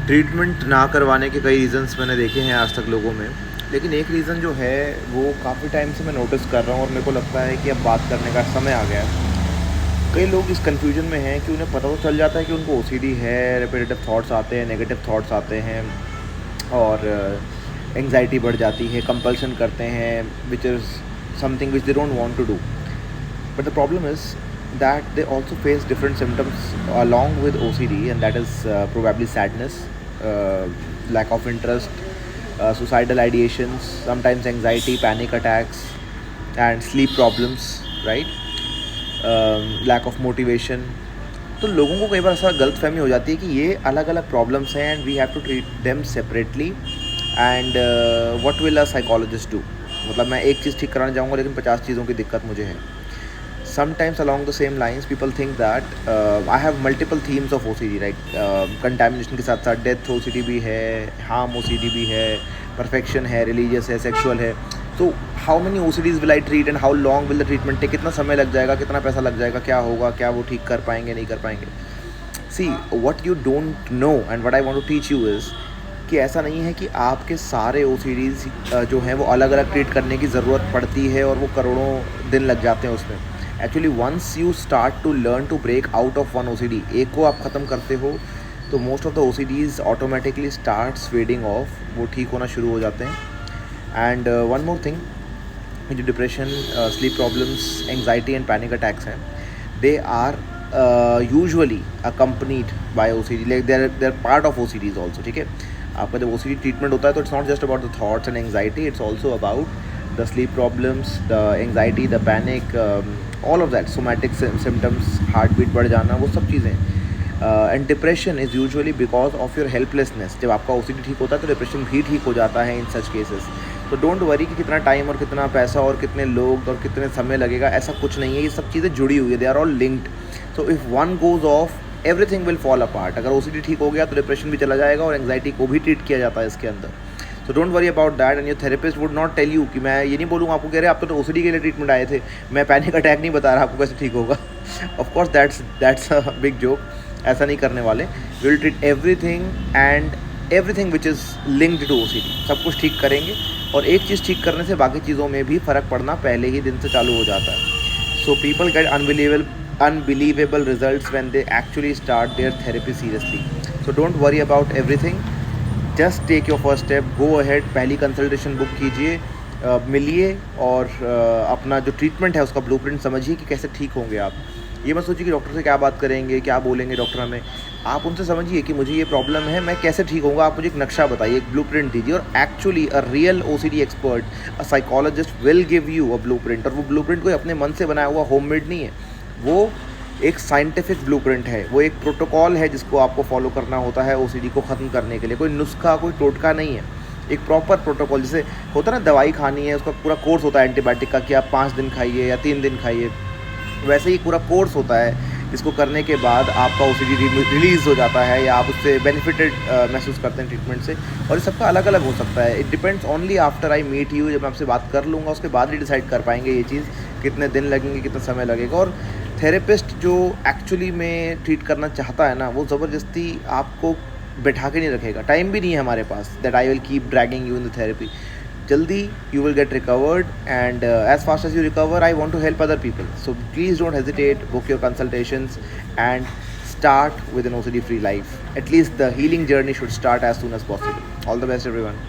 Treatment ना करवाने के कई रीज़न्स मैंने देखे हैं आज तक लोगों में, लेकिन एक रीज़न जो है वो काफ़ी टाइम से मैं नोटिस कर रहा हूँ और मेरे को लगता है कि अब बात करने का समय आ गया है। कई लोग इस कन्फ्यूजन में हैं कि उन्हें पता तो चल जाता है कि उनको ओसीडी है, रिपीटेटिव थॉट्स आते हैं, नेगेटिव थॉट्स आते हैं और एंग्जाइटी बढ़ जाती है, कंपल्शन करते हैं which is something which they don't want to do. But the problem is that they also face different symptoms along with OCD, and that is probably sadness, uh, lack of interest, suicidal ideations, sometimes anxiety, panic attacks, and sleep problems, right? Lack of motivation. तो लोगों को कई बार ऐसा गलतफहमी हो जाती है कि ये अलग अलग प्रॉब्लम्स हैं and we have to treat them separately, and what will a psychologist do. मतलब मैं एक चीज़ ठीक कराना चाहूँगा लेकिन 50 चीज़ों की दिक्कत मुझे है। Sometimes along the same lines people think that I have multiple themes of OCD, right? Contamination के साथ साथ डेथ OCD भी है, harm OCD भी है, perfection है, religious है, sexual है। तो how many OCDs will I treat and how long will the treatment take? कितना समय लग जाएगा, कितना पैसा लग जाएगा, क्या होगा, क्या वो ठीक कर पाएंगे नहीं कर पाएंगे? See, what you don't know and what I want to teach you is कि ऐसा नहीं है कि आपके सारे OCDs जो हैं वो अलग अलग ट्रीट करने की ज़रूरत पड़ती है और वो करोड़ों दिन लग जाते हैं उसमें। Actually once you start to learn to break out of one OCD, एक को आप ख़त्म करते हो तो most of the OCDs automatically starts fading off, वो ठीक होना शुरू हो जाते हैं। एंड वन मोर थिंग, जो depression, sleep problems, anxiety and panic attacks हैं, they are usually accompanied by OCD, like they are part of OCDs also. ठीक है, आपका जब OCD ट्रीटमेंट होता है तो it's not just about the thoughts and anxiety, it's also about the sleep problems, the anxiety, the panic, all of that, somatic symptoms, heartbeat बढ़ जाना, वो सब चीज़ें। And depression is usually because of your helplessness. जब आपका OCD ठीक होता है तो डिप्रेशन भी ठीक हो जाता है इन सच केसेस। तो डोंट वरी कि कितना टाइम और कितना पैसा और कितने लोग और कितने समय लगेगा, ऐसा कुछ नहीं है। ये सब चीज़ें जुड़ी हुई है, they are all linked. So if one goes off everything will fall apart. अगर OCD ठीक हो गया तो डिप्रेशन भी चला जाएगा और एंग्जाइटी को भी ट्रीट किया जाता है इसके अंदर। So don't worry about that, and your therapist would not tell you कि मैं ये नहीं बोलूँगा आपको, कह रहे आप तो OCD के लिए ट्रीटमेंट आए थे, मैं पैनिक अटैक नहीं बता रहा आपको कैसे ठीक होगा। Of course that's a big joke, ऐसा नहीं करने वाले। We will treat everything which is linked to OCD, सब कुछ ठीक करेंगे। और एक चीज़ ठीक करने से बाकी चीज़ों में भी फ़र्क पड़ना पहले ही दिन से चालू हो जाता है। So people get unbelievable results when they actually start their therapy seriously. So don't worry about everything, just take your first step, go ahead, पहली कंसल्टेशन बुक कीजिए, मिलिए और अपना जो ट्रीटमेंट है उसका ब्लूप्रिंट समझिए कि कैसे ठीक होंगे आप। ये मत सोचिए कि डॉक्टर से क्या बात करेंगे, क्या बोलेंगे डॉक्टर हमें। आप उनसे समझिए कि मुझे ये प्रॉब्लम है, मैं कैसे ठीक होऊंगा, आप मुझे एक नक्शा बताइए, एक ब्लूप्रिंट दीजिए। और actually a real OCD expert, a psychologist will give you a blueprint. और वो ब्लूप्रिंट कोई अपने मन से बनाया हुआ होममेड नहीं है, वो एक साइंटिफिक ब्लूप्रिंट है, वो एक प्रोटोकॉल है जिसको आपको फॉलो करना होता है OCD को ख़त्म करने के लिए। कोई नुस्खा, कोई टोटका नहीं है, एक प्रॉपर प्रोटोकॉल। जैसे होता है ना, दवाई खानी है, उसका पूरा कोर्स होता है एंटीबायोटिक का कि आप 5 दिन खाइए या 3 दिन खाइए, वैसे ही पूरा कोर्स होता है जिसको करने के बाद आपका OCD रिलीज़ हो जाता है या आप उससे बेनिफिटेड महसूस करते हैं ट्रीटमेंट से। और ये सबका अलग अलग हो सकता है, it depends only after I meet you. जब मैं आपसे बात कर लूँगा उसके बाद ही डिसाइड कर पाएंगे ये चीज़, कितने दिन लगेंगे, कितना समय लगेगा। और थेरेपिस्ट जो एक्चुअली में ट्रीट करना चाहता है ना, वो ज़बरदस्ती आपको बैठा के नहीं रखेगा। टाइम भी नहीं है हमारे पास that I will keep dragging you in the therapy. जल्दी you will get recovered, and as fast as you recover, I want to help other people. So please don't hesitate, book your consultations and start with an OCD free life. At least the healing journey should start as soon as possible. All the best everyone.